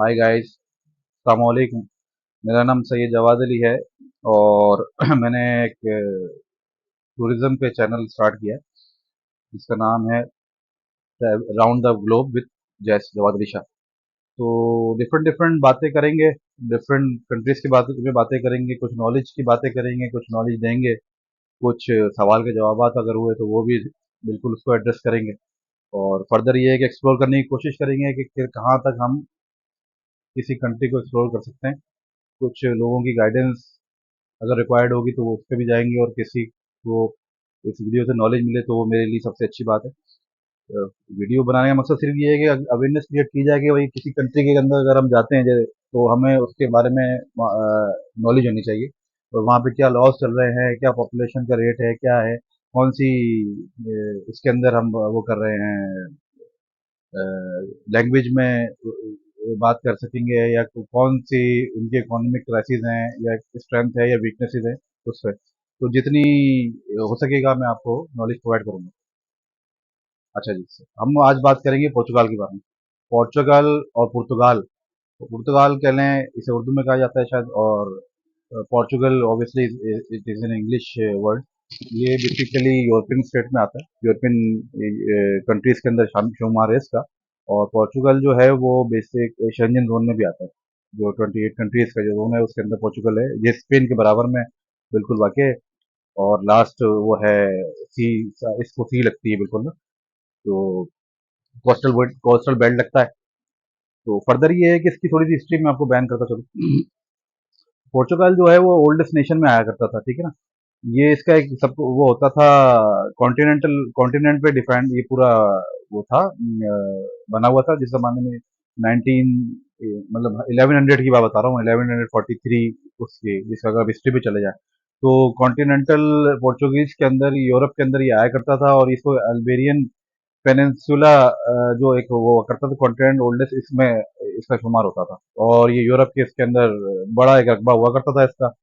Hi guys, अस्सलाम वालेकुम। मेरा नाम सैयद जवाद अली है और मैंने एक टूरिज्म पे चैनल स्टार्ट किया है जिसका नाम है राउंड द ग्लोब विद जैस जवाद अली शाह। तो डिफरेंट डिफरेंट बातें करेंगे, डिफरेंट कंट्रीज की बातें करेंगे, कुछ नॉलेज की बातें करेंगे, कुछ नॉलेज देंगे, कुछ सवाल के जवाब अगर हुए तो वो भी बिल्कुल उसको एड्रेस करेंगे। और फर्दर ये है कि एक्सप्लोर करने की कोशिश करेंगे कि फिर कहाँ तक हम किसी कंट्री को एक्सप्लोर कर सकते हैं। कुछ लोगों की गाइडेंस अगर रिक्वायर्ड होगी तो वो उस पर भी जाएंगे, और किसी को इस वीडियो से नॉलेज मिले तो वो मेरे लिए सबसे अच्छी बात है। वीडियो बनाने का मकसद सिर्फ ये है कि अवेयरनेस क्रिएट की जाए कि भाई किसी कंट्री के अंदर अगर हम जाते हैं तो हमें उसके बारे में नॉलेज होनी चाहिए, और वहाँ पे क्या लॉज चल रहे हैं, क्या पॉपुलेशन का रेट है, क्या है, कौन सी इसके अंदर हम वो कर रहे हैं, लैंग्वेज में बात कर सकेंगे, या कौन सी उनकी इकोनॉमिक क्राइसिस हैं, या स्ट्रेंथ है या वीकनेसेस है उस पर। तो जितनी हो सकेगा मैं आपको नॉलेज प्रोवाइड करूंगा। अच्छा जी, हम आज बात करेंगे पोर्चुगाल के बारे में। पोर्चुगाल और पुर्तगाल, पुर्तगाल कह लें, इसे उर्दू में कहा जाता है शायद, और Portugal obviously it is an English word. ये बेसिकली यूरोपियन स्टेट में आता है, यूरोपियन कंट्रीज के अंदर शुमार है इसका। और पोर्चुगल जो है वो बेसिक शेंजन जोन में भी आता है। जो 28 कंट्रीज का जो जोन है उसके अंदर पोर्चुगल है। ये स्पेन के बराबर में बिल्कुल वाक़ है। और लास्ट वो है सी, इसको सी लगती है बिल्कुल ना, तो कोस्टल बेल्ट लगता है। तो फर्दर ये है कि इसकी थोड़ी सी हिस्ट्री में आपको बयान करता चलूँ। पोर्चुगाल जो है वो ओल्डेस्ट नेशन में आया करता था, ठीक है ना। ये इसका एक सब वो होता था, कॉन्टिनेंट पे डिफाइंड ये पूरा वो था, बना हुआ था जिस जमाने में 19 मतलब 1100 की बात बता रहा हूँ, 1143 उसकी, जिसका अगर हिस्ट्री पे चले जाए तो कॉन्टिनेंटल पोर्चुगीज के अंदर, यूरोप के अंदर ये आया करता था। और इसको अल्बेरियन पेनिनसुला जो एक वो करता था कॉन्टिनेंट ओल्डेस्ट, इसमें इसका शुमार होता था। और ये यूरोप के इसके अंदर बड़ा एक रकबा हुआ करता था इसका।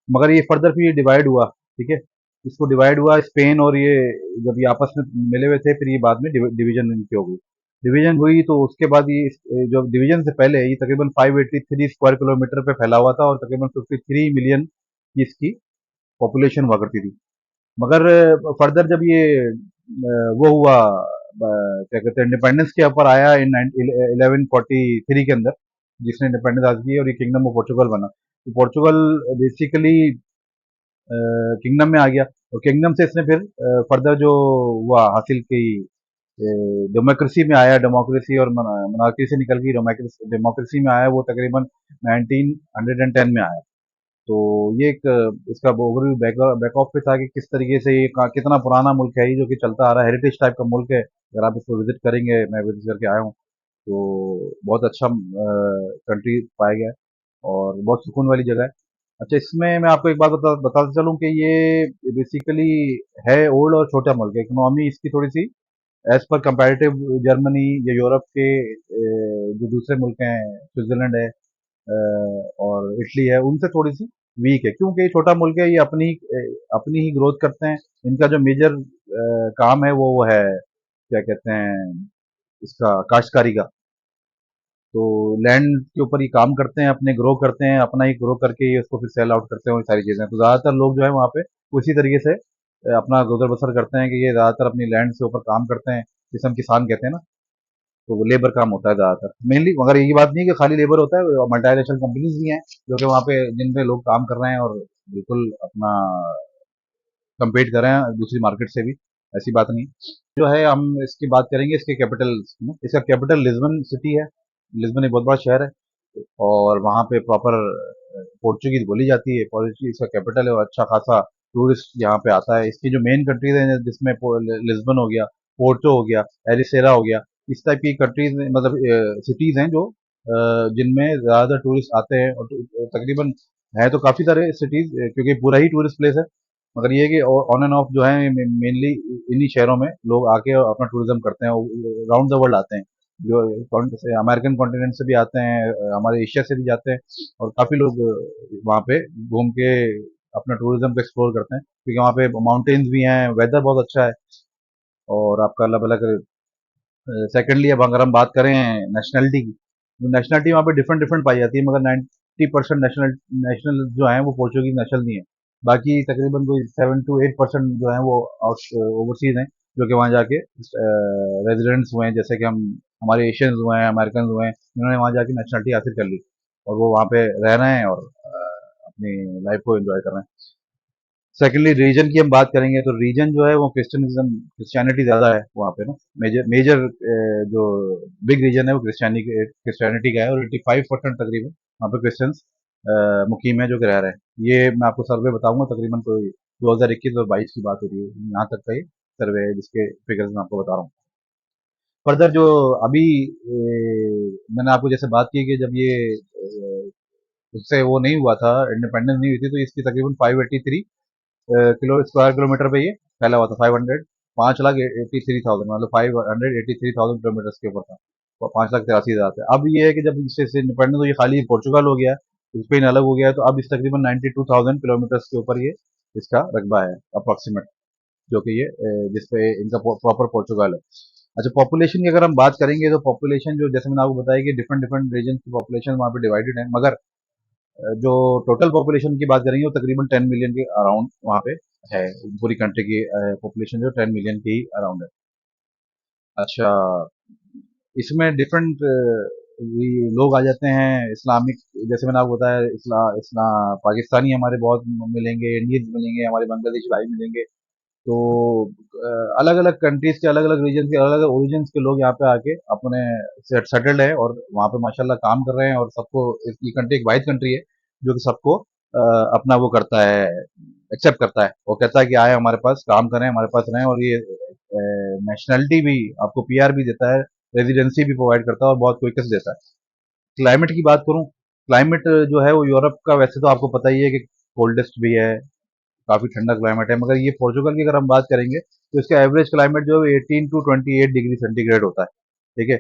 मगर ये फर्दर फिर ये डिवाइड हुआ, ठीक है। इसको डिवाइड हुआ स्पेन, और ये जब ये आपस में मिले हुए थे फिर ये बाद में डिवीजन इनकी हो गई। डिवीजन हुई तो उसके बाद ये जो डिवीजन से पहले ये तकरीबन 583 स्क्वायर किलोमीटर पे फैला हुआ था, और तकरीबन 53 मिलियन की इसकी पॉपुलेशन हुआ करती थी। मगर फर्दर जब ये वो हुआ, क्या कहते हैं, इंडिपेंडेंस के ऊपर आया इन 1143 के अंदर, जिसने इंडिपेंडेंस हासिल की और ये किंगडम ऑफ पोर्चुगल बना। तो पोर्चुगल बेसिकली किंगडम में आ गया, और किंगडम से इसने फिर फर्दर जो हुआ हासिल की, डेमोक्रेसी में आया। डेमोक्रेसी और मोनार्की से निकल गई, डेमोक्रेसी में आया वो तकरीबन 1910 में आया। तो ये एक इसका ओवरव्यू बैक ऑफ पे था कि किस तरीके से ये कितना पुराना मुल्क है, ये जो कि चलता आ रहा है, हेरिटेज टाइप का मुल्क है। अगर आप इसको विजिट करेंगे, मैं विजिट करके आया हूँ, तो बहुत अच्छा कंट्री पाया गया है, और बहुत सुकून वाली जगह है। अच्छा, इसमें मैं आपको एक बात बताते चलूँ कि ये बेसिकली है ओल्ड और छोटा मुल्क है। इकोनॉमी इसकी थोड़ी सी एज पर कंपैरेटिव जर्मनी या यूरोप के जो दूसरे मुल्क हैं, स्विट्जरलैंड है, और इटली है, उनसे थोड़ी सी वीक है, क्योंकि ये छोटा मुल्क है। ये अपनी ही ग्रोथ करते हैं। इनका जो मेजर काम है वो है, क्या कहते हैं, इसका काश्तकारी का। तो लैंड के ऊपर ये काम करते हैं, अपने ग्रो करते हैं, अपना ही ग्रो करके ये उसको फिर सेल आउट करते हैं, और ये सारी चीज़ें। तो ज़्यादातर लोग जो है वहाँ पे उसी तरीके से अपना गुजर बसर करते हैं कि ये ज़्यादातर अपनी लैंड से ऊपर काम करते हैं, जिसे हम किसान कहते हैं ना। तो वो लेबर काम होता है ज़्यादातर मेनली। मगर ये बात नहीं है कि खाली लेबर होता है, मल्टीनेशनल कंपनीज भी हैं जो कि वहाँ पे जिन पे लोग काम कर रहे हैं, और बिल्कुल अपना कम्पीट कर रहे हैं दूसरी मार्केट से भी, ऐसी बात नहीं। जो है हम इसकी बात करेंगे इसके कैपिटल। इसका कैपिटल लिस्बन सिटी है। लिस्बन एक बहुत बड़ा शहर है, और वहाँ पे प्रॉपर पोर्चुगीज बोली जाती है। पोर्चुगीज का कैपिटल है, और अच्छा खासा टूरिस्ट यहाँ पे आता है। इसकी जो मेन कंट्रीज हैं जिसमें लिस्बन हो गया, पोर्टो हो गया, एरिसेरा हो गया, इस टाइप की कंट्रीज मतलब सिटीज हैं जो जिनमें ज़्यादातर टूरिस्ट आते हैं। और तकरीबन है तो काफ़ी सारे सिटीज, क्योंकि पूरा ही टूरिस्ट प्लेस है। मगर ये है कि ऑन एंड ऑफ जो है मेनली इन्हीं शहरों में लोग आके अपना टूरिज्म करते हैं, राउंड द वर्ल्ड आते हैं। जो से अमेरिकन कॉन्टिनेंट से भी आते हैं, हमारे एशिया से भी जाते हैं, और काफ़ी लोग वहाँ पे घूम के अपना टूरिज्म को एक्सप्लोर करते हैं, क्योंकि वहाँ पे माउंटेन्स भी हैं, वेदर बहुत अच्छा है, और आपका अल्लाह भला करे। सेकेंडली अब अगर हम बात करें नेशनलिटी की, नेशनलिटी वहाँ पे डिफरेंट डिफरेंट पाई जाती है, मगर 90% नेशनल नेशनल जो हैं वो पोर्चुगीज नेशनल नहीं है। बाकी तकरीबन कोई 7 to 8% जो हैं वो ओवरसीज हैं, जो कि वहाँ जाके रेजिडेंट्स हुए हैं, जैसे कि हम हमारे एशियंस हुए हैं, अमेरिकन हुए हैं, जिन्होंने वहाँ जाके नेशनलिटी हासिल कर ली और वो वहाँ पे रह रहे हैं और अपनी लाइफ को एंजॉय कर रहे हैं। सेकेंडली रीजन की हम बात करेंगे तो रीजन जो है वो क्रिश्चियनिटी ज़्यादा है वहाँ पे ना। मेजर मेजर जो बिग रीजन है वो क्रिश्चियनिटी का है और 85% तकरीबन वहाँ पे क्रिश्चियंस मुकीम है जो कि रह रहे हैं। ये मैं आपको सर्वे बताऊंगा, तकरीबन कोई 2021 और 22 की बात हो रही है, यहाँ तक का ये सर्वे है जिसके फिगर्स मैं आपको बता रहा हूँ। फर्दर जो अभी मैंने आपको जैसे बात की कि जब ये उससे वो नहीं हुआ था, इंडिपेंडेंस नहीं हुई थी, तो इसकी तकरीबन 583 स्क्वायर किलोमीटर पे ये फैला हुआ था। 5,83,000 मतलब 583,000 किलोमीटर के ऊपर था, और 5,83,000 थे। अब ये है कि जब इससे इंडिपेंडेंस हुई, खाली पोर्चुगल हो गया, स्पेन अलग हो गया, तो अब इस तकरीबन 92,000 किलोमीटर के ऊपर ये इसका रकबा है अप्रोक्सीमेट, जो कि ये जिसपे इनका प्रॉपर पोर्चुगल है। अच्छा, पॉपुलेशन की अगर हम बात करेंगे तो पॉपुलेशन जो जैसे मैंने आपको बताया कि डिफरेंट डिफरेंट रीजन की पॉपुलेशन वहाँ पे डिवाइडेड है, मगर जो टोटल पॉपुलेशन की बात करेंगे वो तकरीबन 10 मिलियन के अराउंड वहाँ पे है। पूरी कंट्री की पॉपुलेशन जो 10 मिलियन के ही अराउंड है। अच्छा, इसमें डिफरेंट लोग आ जाते हैं इस्लामिक, जैसे मैंने आपको बताया, पाकिस्तानी हमारे बहुत मिलेंगे, इंडियंस मिलेंगे, हमारे बांग्लादेशी भाई मिलेंगे। तो अलग अलग कंट्रीज के अलग अलग रीजन के अलग अलग ओरिजिन के लोग यहाँ पे आके अपने सेटल्ड है और वहाँ पे माशाल्लाह काम कर रहे हैं, और सबको ये कंट्री एक वाइड कंट्री है जो कि सबको अपना वो करता है, एक्सेप्ट करता है, वो कहता है कि आए हमारे पास काम करें, हमारे पास रहें, और ये नेशनलिटी भी आपको पीआर भी देता है, रेजिडेंसी भी प्रोवाइड करता है और बहुत क्विकनेस देता है। क्लाइमेट की बात करूँ, क्लाइमेट जो है वो यूरोप का वैसे तो आपको पता ही है कि कोल्डेस्ट भी है, काफ़ी ठंडा क्लाइमेट है, मगर ये पोर्चुगल की अगर हम बात करेंगे तो इसका एवरेज क्लाइमेट जो है 18 to 28 डिग्री सेंटीग्रेड होता है। ठीक है,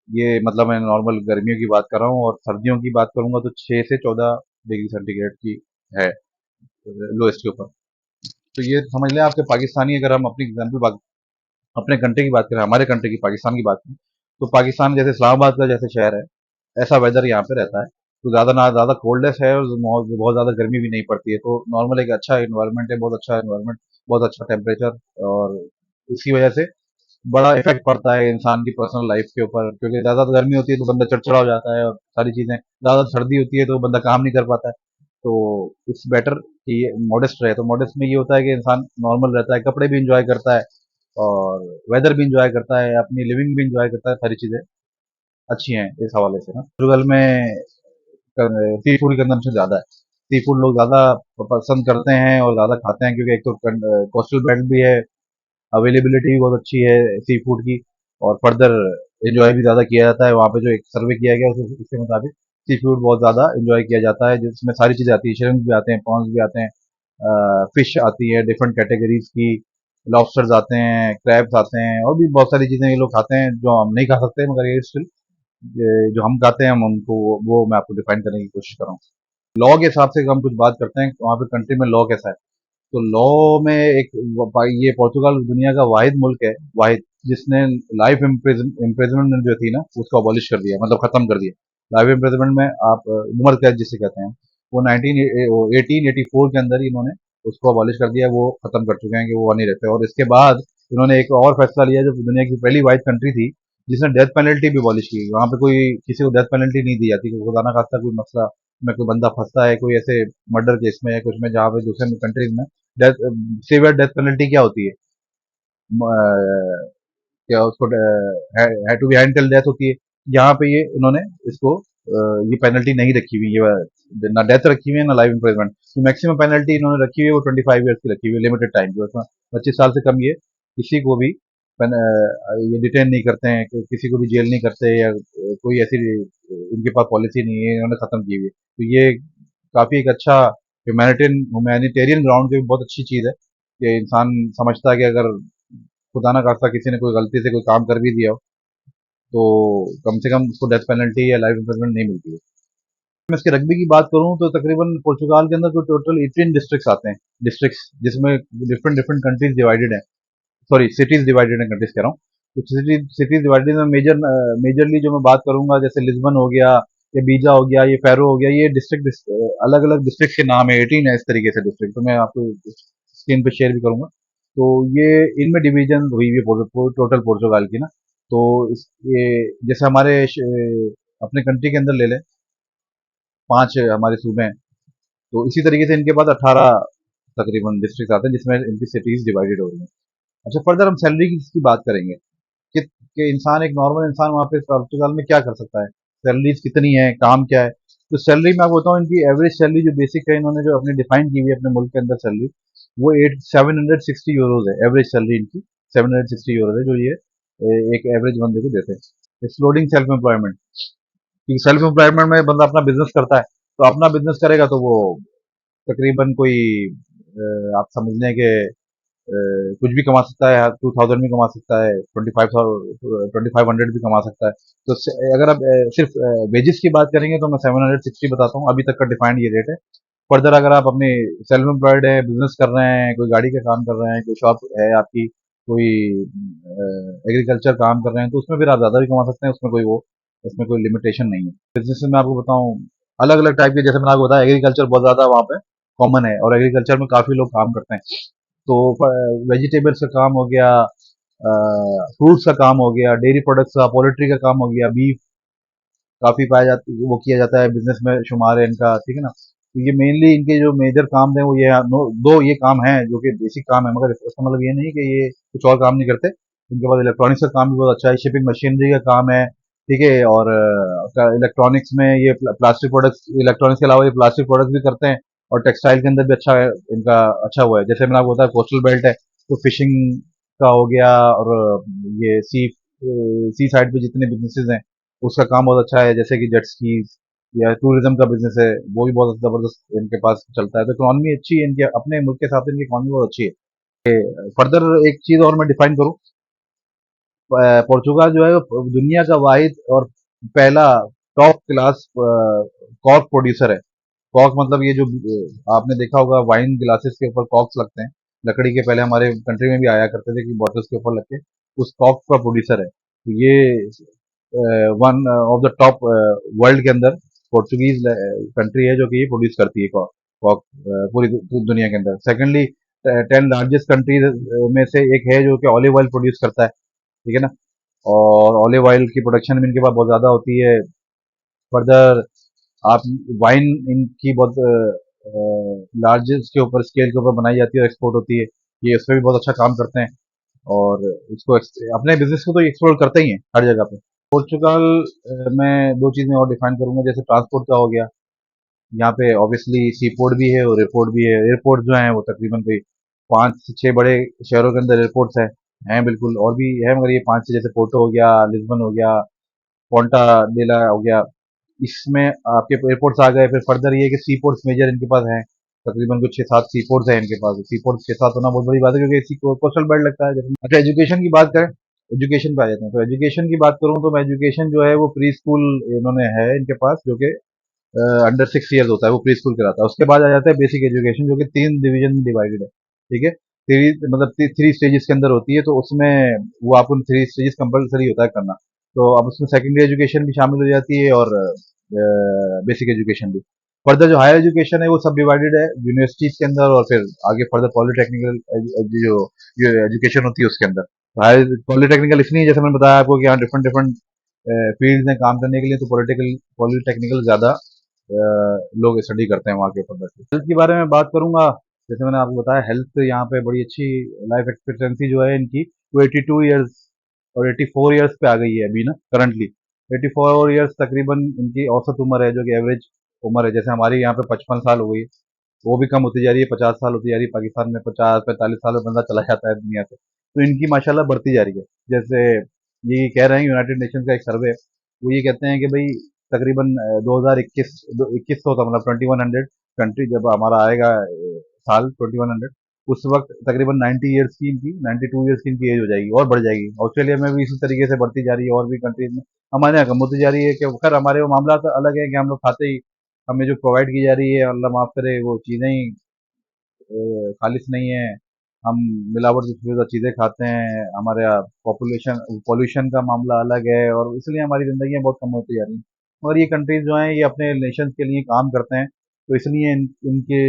ये मतलब मैं नॉर्मल गर्मियों की बात कर रहा हूँ, और सर्दियों की बात करूंगा तो 6 से 14 डिग्री सेंटीग्रेड की है लोएस्ट के ऊपर। तो ये समझ लें आपके पाकिस्तानी, अगर हम अपनी एग्जाम्पल अपने कंट्री की बात करें, हमारे कंट्री की पाकिस्तान की बात करें, तो पाकिस्तान जैसे इस्लामाबाद का जैसे शहर है, ऐसा वेदर यहाँ पे रहता है। तो ज़्यादा ना ज़्यादा कोल्डेस्ट है और बहुत बहुत ज़्यादा गर्मी भी नहीं पड़ती है, तो नॉर्मल एक अच्छा इन्वायरमेंट है, बहुत अच्छा इन्वायरमेंट, बहुत अच्छा टेम्परेचर। और इसकी वजह से बड़ा इफेक्ट पड़ता है इंसान की पर्सनल लाइफ के ऊपर, क्योंकि ज़्यादा गर्मी होती है तो बंदा चिड़चिड़ा हो जाता है और सारी चीज़ें, ज़्यादा सर्दी होती है तो बंदा काम नहीं कर पाता है। तो इट्स बेटर कि ये मॉडेस्ट रहे। तो मॉडेस्ट में ये होता है कि इंसान नॉर्मल रहता है, कपड़े भी इंजॉय करता है और वेदर भी इंजॉय करता है, अपनी लिविंग भी इंजॉय करता है, सारी चीज़ें अच्छी हैं इस हवाले से ना। पोर्टुगल में सी फूड कंजम्पशन ज़्यादा है, सी फूड लोग ज़्यादा पसंद करते हैं और ज़्यादा खाते हैं, क्योंकि एक तो कोस्टल बेल्ट भी है, अवेलेबिलिटी भी बहुत अच्छी है सी फूड की, और फर्दर एंजॉय भी ज़्यादा किया जाता है। वहाँ पे जो एक सर्वे किया गया उसके मुताबिक सी फूड बहुत ज़्यादा एंजॉय किया जाता है, जिसमें सारी चीज़ें आती है, श्रिम्प भी आते हैं, प्रॉन्स भी आते हैं, फिश आती है डिफरेंट कैटेगरीज की, लॉबस्टर्स आते हैं, क्रैब्स आते हैं, और भी बहुत सारी चीज़ें ये लोग खाते हैं जो हम नहीं खा सकते, मगर ये स्टिल जो हम खाते हैं हम उनको वो मैं आपको डिफाइन करने की कोशिश कर रहा हूँ। लॉ के हिसाब से हम कुछ बात करते हैं वहाँ पे कंट्री में लॉ कैसा है। तो लॉ में एक ये पोर्चुगल दुनिया का वाहिद मुल्क है, वाहिद, जिसने लाइफ इम्प्रिजनमेंट जो थी ना उसको अबॉलिश कर दिया, मतलब खत्म कर दिया। लाइफ इम्प्रिजनमेंट में आप उम्र कैद जिसे कहते हैं, वो 1884 के अंदर ही इन्होंने उसको अबॉलिश कर दिया, वो खत्म कर चुके हैं कि वो नहीं रहते। और इसके बाद इन्होंने एक और फैसला लिया, जो दुनिया की पहली वाइड कंट्री थी जिसने डेथ पेनल्टी भी अबॉलिश की। वहाँ पे कोई किसी को डेथ पेनल्टी नहीं दी जाती, क्योंकि खुदा ना खास्ता कोई मसला में कोई बंदा फंसता है, कोई ऐसे मर्डर केस में या कुछ में, जहाँ पे दूसरे कंट्रीज में डेथ सिवियर डेथ पेनल्टी क्या होती है, क्या उसको to be hand till death होती है। यहाँ पे ये इन्होंने इसको ये पेनल्टी नहीं रखी हुई, ये ना डेथ रखी हुई है ना लाइफ इम्प्रिजनमेंट। जो मैक्सिमम पेनल्टी इन्होंने रखी हुई है वो 25 ईयर्स की रखी हुई है, लिमिटेड टाइम की, उसमें 25 साल से कम ये किसी को भी ये डिटेन नहीं करते हैं, किसी को भी जेल नहीं करते, या कोई ऐसी इनके पास पॉलिसी नहीं है, इन्होंने खत्म की हुई है। तो ये काफी एक अच्छा ह्यूमैनिटेरियन ग्राउंड की बहुत अच्छी चीज है कि इंसान समझता है कि अगर खुदा ना खास्ता किसी ने कोई गलती से कोई काम कर भी दिया हो, तो कम से कम उसको डेथ पेनल्टी या लाइफ इम्प्रिजनमेंट नहीं मिलती है। मैं इसके रग्बी की बात करूं तो तकरीबन पुर्तगाल के अंदर कोई टोटल 18 डिस्ट्रिक्ट्स आते हैं, डिस्ट्रिक्ट्स जिसमें डिफरेंट डिफरेंट कंट्रीज डिवाइडेड हैं, सॉरी सिटीज डिवाइडेड हैं, कंट्रीज कह रहा हूँ। तो सिटीज डिवाइडेड में मेजरली जो मैं बात करूंगा, जैसे लिस्बन हो गया, ये बीजा हो गया, ये फेरो हो गया, ये डिस्ट्रिक्ट अलग अलग डिस्ट्रिक्ट के नाम है, 18 है इस तरीके से डिस्ट्रिक्ट, तो मैं आपको स्क्रीन पे शेयर भी करूंगा। तो ये इनमें डिवीजन हुई हुई है टोटल पोर्चुगाल की ना। तो ये जैसे अपने कंट्री के अंदर ले लें, 5 हमारे सूबे हैं, तो इसी तरीके से इनके पास 18 तकरीबन डिस्ट्रिक्ट आते हैं जिसमें इनकी सिटीज डिवाइडेड हो रही हैं। अच्छा, फर्दर हम सैलरी की बात करेंगे कि इंसान, एक नॉर्मल इंसान वहाँ पे पुर्तगाल में क्या कर सकता है, सैलरीज कितनी है, काम क्या है। तो सैलरी मैं आपको बताऊँ, इनकी एवरेज सैलरी जो बेसिक है, इन्होंने जो अपनी डिफाइन की हुई है अपने मुल्क के अंदर सैलरी, वो 760 यूरोज है एवरेज सैलरी इनकी। 760 यूरोज है जो ये एक एवरेज बंदे को देते हैं, एक्सक्लूडिंग सेल्फ एम्प्लॉयमेंट। क्योंकि सेल्फ एम्प्लॉयमेंट में बंदा अपना बिजनेस करता है, तो अपना बिजनेस करेगा तो वो तकरीबन कोई आप समझ लें कि कुछ भी कमा सकता है, 2000 भी कमा सकता है, 2500 भी कमा सकता है। तो अगर आप सिर्फ वेजेस की बात करेंगे तो मैं 760 बताता हूँ, अभी तक का डिफाइंड ये रेट है। फर्दर अगर आप अपने सेल्फ एम्प्लॉयड है, बिजनेस कर रहे हैं, कोई गाड़ी का काम कर रहे हैं, कोई शॉप है आपकी, कोई एग्रीकल्चर काम कर रहे हैं, तो उसमें फिर आप ज़्यादा भी कमा सकते हैं, उसमें कोई लिमिटेशन नहीं है। बिजनेस में मैं आपको बताऊँ, अलग अलग टाइप के, जैसे मैंने आपको बताया एग्रीकल्चर बहुत ज़्यादा वहाँ पे कॉमन है, और एग्रीकल्चर में काफ़ी लोग काम करते हैं। तो वेजिटेबल्स का काम हो गया, फ्रूट्स का काम हो गया, डेयरी प्रोडक्ट्स का, पोल्ट्री का काम हो गया, बीफ काफी पाया जाता, वो किया जाता है, बिजनेस में शुमार है इनका, ठीक है ना। तो ये मेनली इनके जो मेजर काम है वो ये दो ये काम है जो कि बेसिक काम है, मगर इसका मतलब ये नहीं कि ये कुछ और काम नहीं करते। इनके पास इलेक्ट्रॉनिक्स का काम भी बहुत अच्छा है, शिपिंग मशीनरी का काम है, ठीक है। और इलेक्ट्रॉनिक्स में ये प्लास्टिक प्रोडक्ट्स, इलेक्ट्रॉनिक्स के अलावा ये प्लास्टिक प्रोडक्ट्स भी करते हैं, और टेक्सटाइल के अंदर भी अच्छा है इनका, अच्छा हुआ है। जैसे मैंने आपको बताया कोस्टल बेल्ट है, तो फिशिंग का हो गया, और ये सी साइड पे जितने बिजनेसेस हैं उसका काम बहुत अच्छा है, जैसे कि जेट स्कीज या टूरिज्म का बिजनेस है, वो भी बहुत जबरदस्त इनके पास चलता है। तो इकोनॉमी अच्छी है इनके, अपने मुल्क के हिसाब से इनकी इकोनॉमी बहुत अच्छी है। फर्दर एक चीज और मैं डिफाइन करूँ, पोर्चुगाल जो है वो दुनिया का वाहिद और पहला टॉप क्लास कॉर्क प्रोड्यूसर है। कॉर्क मतलब ये जो आपने देखा होगा वाइन ग्लासेस के ऊपर कॉर्क्स लगते हैं, लकड़ी के, पहले हमारे कंट्री में भी आया करते थे कि बॉटल्स के ऊपर लग के, उस कॉर्क का प्रोड्यूसर है। तो ये one of the top world के अंदर पोर्चुगीज कंट्री है जो कि ये प्रोड्यूस करती है कॉक पूरी दुनिया के अंदर। सेकेंडली 10 लार्जेस्ट कंट्रीज में से एक है जो कि ऑलिव ऑयल प्रोड्यूस करता है, ठीक है ना। और ऑलिव ऑयल की प्रोडक्शन भी इनके पास बहुत ज़्यादा होती है। फर्दर आप वाइन इनकी बहुत लार्जेस्ट के ऊपर, स्केल के ऊपर बनाई जाती है और एक्सपोर्ट होती है। ये उसमें भी बहुत अच्छा काम करते हैं, और अपने बिजनेस को तो एक्सप्लोर करते ही हैं हर जगह पे। पोर्चुगाल में दो चीज़ें और डिफाइन करूंगा, जैसे ट्रांसपोर्ट का हो गया, यहाँ पे ऑब्वियसली सी पोर्ट भी है और एयरपोर्ट भी है। एयरपोर्ट जो है वो तकरीबन कोई 5 से 6 बड़े शहरों के अंदर एयरपोर्ट्स हैं बिल्कुल, और भी है, मगर ये 5 से, जैसे पोर्टो हो गया, लिस्बन हो गया, पोंटा डेला हो गया, इसमें आपके एयरपोर्ट्स आ गए। फिर फर्दर ये है कि सी पोर्ट्स मेजर इनके पास हैं, तकरीबन कुछ 6-7 सी पोर्ट्स हैं इनके पास। सी पोर्ट्स 6-7 होना बहुत बड़ी बात है, क्योंकि इसी को कोस्टल बेल्ट लगता है जैसे। अच्छा, एजुकेशन की बात करें, एजुकेशन पे आ जाते हैं। तो एजुकेशन की बात करूँ तो मैं एजुकेशन जो है वो प्री स्कूल इन्होंने है इनके पास, जो कि अंडर 6 ईयर्स होता है, वो प्री स्कूल कराता है। उसके बाद आ जाता है बेसिक एजुकेशन, जो कि 3 डिवीजन में डिवाइडेड है, ठीक है। मतलब 3 स्टेजेस के अंदर होती है, तो उसमें वो आपको 3 स्टेजेस कंपलसरी होता है करना। तो अब उसमें सेकेंडरी एजुकेशन भी शामिल हो जाती है, और बेसिक एजुकेशन भी। फर्दर जो हायर एजुकेशन है वो सब डिवाइडेड है यूनिवर्सिटीज के अंदर, और फिर आगे फर्दर पॉलिटेक्निकल जो एजुकेशन होती है उसके अंदर। हायर पॉलिटेक्निकल इसलिए, जैसे मैंने बताया आपको, कि यहाँ डिफरेंट डिफरेंट फील्ड में काम करने के लिए, तो पॉलिटेक्निकल ज़्यादा लोग स्टडी करते हैं वहाँ के ऊपर बैठ के। हेल्थ के बारे में बात करूंगा, जैसे मैंने आपको बताया, हेल्थ यहाँ पे बड़ी अच्छी, लाइफ एक्सपेक्टेंसी जो है इनकी वो 82 ईयर्स और 84 ईयर्स पे आ गई है अभी ना, करंटली 84 ईयर्स तकरीबन इनकी औसत उम्र है, जो कि एवरेज उम्र है। जैसे हमारी यहाँ पे 55 साल हो गई है, वो भी कम होती जा रही है, 50 साल होती जा रही है। पाकिस्तान में 50-45 साल में बंदा चला जाता है दुनिया से, तो इनकी माशाल्लाह बढ़ती जा रही है। जैसे ये कह रहे हैं, यूनाइटेड नेशन का एक सर्वे है, वो ये कहते हैं कि भाई तकरीबन 2021 21 सौ था, मतलब 2100 कंट्री, जब हमारा आएगा साल 2100, उस वक्त तकरीबन 90 ईयर्स की इनकी, 92 ईयर्स की इनकी एज हो जाएगी, और बढ़ जाएगी। ऑस्ट्रेलिया में भी इसी तरीके से बढ़ती जा रही है, और भी कंट्रीज में हमारे यहाँ कम होती जा रही है। कि खैर हमारे वो मामला तो अलग है कि हम लोग खाते ही, हमें जो प्रोवाइड की जा रही है, अल्लाह माफ करे, वो चीज़ें ही खालिश नहीं है, हम मिलावट जुदा चीज़ें खाते हैं, हमारे यहाँ पॉपुलेशन पॉल्यूशन का मामला अलग है और इसलिए हमारी ज़िंदगियाँ बहुत कम होती जा रही हैं। और ये कंट्रीज़ जो हैं ये अपने नेशंस के लिए काम करते हैं, तो इसलिए इनके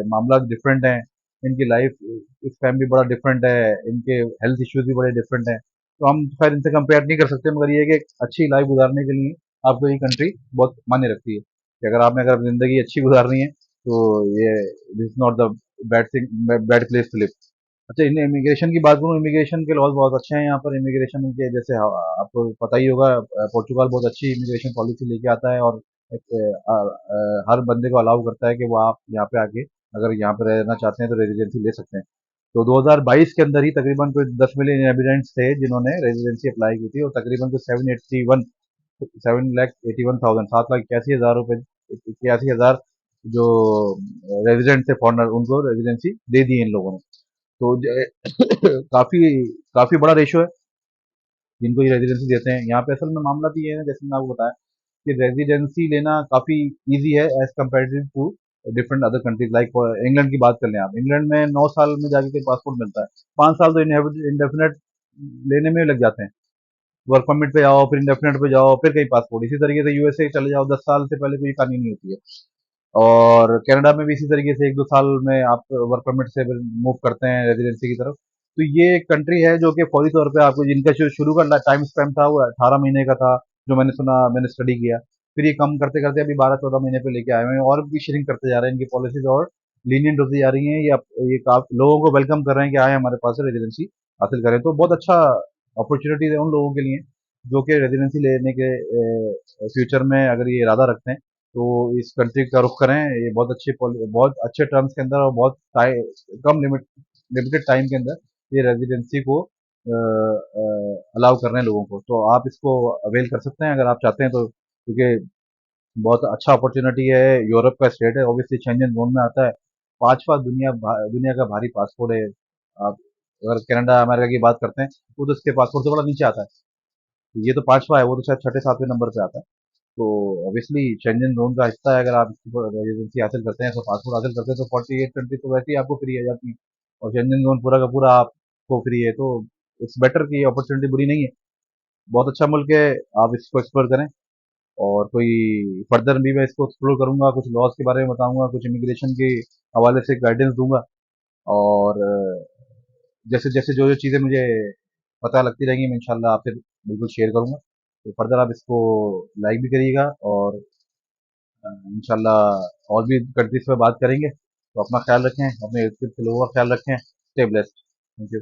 मामला डिफरेंट हैं, इनकी लाइफ इस टाइम भी बड़ा डिफरेंट है, इनके हेल्थ इश्यूज भी बड़े डिफरेंट हैं। तो हम खैर इनसे कंपेयर नहीं कर सकते, मगर ये है कि एक अच्छी लाइफ गुजारने के लिए आपको ये कंट्री बहुत मान्य रखती है कि अगर आपने अगर ज़िंदगी अच्छी गुजारनी है तो ये this is not the bad thing, bad place to live. अच्छा, इन इमिग्रेशन की बात करूँ, इमिग्रेशन के लॉज बहुत अच्छे हैं यहाँ पर। इमिग्रेशन के जैसे आपको पता ही होगा, पोर्चुगल बहुत अच्छी इमिग्रेशन पॉलिसी लेके आता है और एक, हर बंदे को अलाउ करता है कि वो आप यहाँ पे आके अगर यहाँ पे रहना चाहते हैं तो रेजिडेंसी ले सकते हैं। तो 2022 के अंदर ही तकरीबन कोई 10 मिलियन एबिडेंट्स थे जिन्होंने रेजिडेंसी अप्लाई की थी और तकरीबन कुछ 7 लाख 81,000 7,81,000 जो रेजिडेंट थे फॉरनर उनको रेजिडेंसी दे दी इन लोगों ने। तो काफी काफी बड़ा रेशो है जिनको ये रेजिडेंसी देते हैं यहाँ पे। असल में मामला तो ये है, जैसे मैंने आपको बताया कि रेजिडेंसी लेना काफी इजी है as comparative to different other countries. Like England की बात कर लें आप, इंग्लैंड में 9 साल में जाके के पासपोर्ट मिलता है, 5 साल तो इंडेफिनेट लेने में लग जाते हैं। वर्क परमिट पे जाओ, फिर इंडेफिनेट पे जाओ, फिर कहीं पासपोर्ट। इसी तरीके से यूएसए चले जाओ, 10 साल से पहले कोई कहानी नहीं होती है। और कनाडा में भी इसी तरीके से 1-2 साल में आप वर्क परमिट से मूव करते हैं रेजिडेंसी की तरफ। तो ये एक कंट्री है जो कि फौरी तौर पे आपको, जिनका शुरू का टाइम स्पेंड था वो 18 महीने का था, जो मैंने सुना, मैंने स्टडी किया। फिर ये कम करते करते अभी 12-14 महीने पे लेके आए हुए हैं और भी श्रिंक करते जा रहे हैं, इनकी पॉलिसीज और लीनियंट होती जा रही हैं। ये लोगों को वेलकम कर रहे हैं कि आए हमारे पास रेजिडेंसी हासिल करें। तो बहुत अच्छा अपॉर्चुनिटीज है उन लोगों के लिए जो कि रेजिडेंसी लेने के फ्यूचर में अगर ये इरादा रखते हैं तो इस कंट्री का रुख करें। ये बहुत अच्छे टर्म्स के अंदर और बहुत कम लिमिटेड टाइम के अंदर ये रेजिडेंसी को अलाउ कर रहे हैं लोगों को। तो आप इसको अवेल कर सकते हैं अगर आप चाहते हैं तो, क्योंकि बहुत अच्छा अपॉर्चुनिटी है। यूरोप का स्टेट है, ऑब्वियसली शेंजन जोन में आता है। पांचवा दुनिया का भारी पासपोर्ट है। आप अगर कनाडा अमेरिका की बात करते हैं वो तो उसके पासपोर्ट से बड़ा नीचे आता है। ये तो पांचवा है, वो तो शायद छठे सातवें नंबर पे आता है। तो ऑब्वियसली शेंजन जोन का हिस्सा है। अगर आप इसकी रेजिडेंसी हासिल करते हैं तो पासपोर्ट हासिल करते हैं तो 48 कंट्री तो वैसे ही आपको फ्री है जाती है। और शेंजन जोन पूरा का पूरा आपको फ्री है, तो इट्स बेटर की अपॉर्चुनिटी बुरी नहीं है। बहुत अच्छा मुल्क है, आप इसको एक्सप्लोर करें। और कोई फर्दर भी मैं इसको एक्सप्लोर करूंगा, कुछ लॉज के बारे में बताऊंगा, कुछ इमिग्रेशन के हवाले से गाइडेंस दूंगा। और जैसे जैसे जो जो चीज़ें मुझे पता लगती रहेंगी मैं इंशाल्लाह आपसे बिल्कुल शेयर करूंगा। तो फर्दर आप इसको लाइक भी करिएगा और इंशाल्लाह और भी कंट्रीज पे बात करेंगे। तो अपना ख्याल रखें, अपने इर्द गिर्द के लोगों का ख्याल रखें। Stay blessed. Thank you.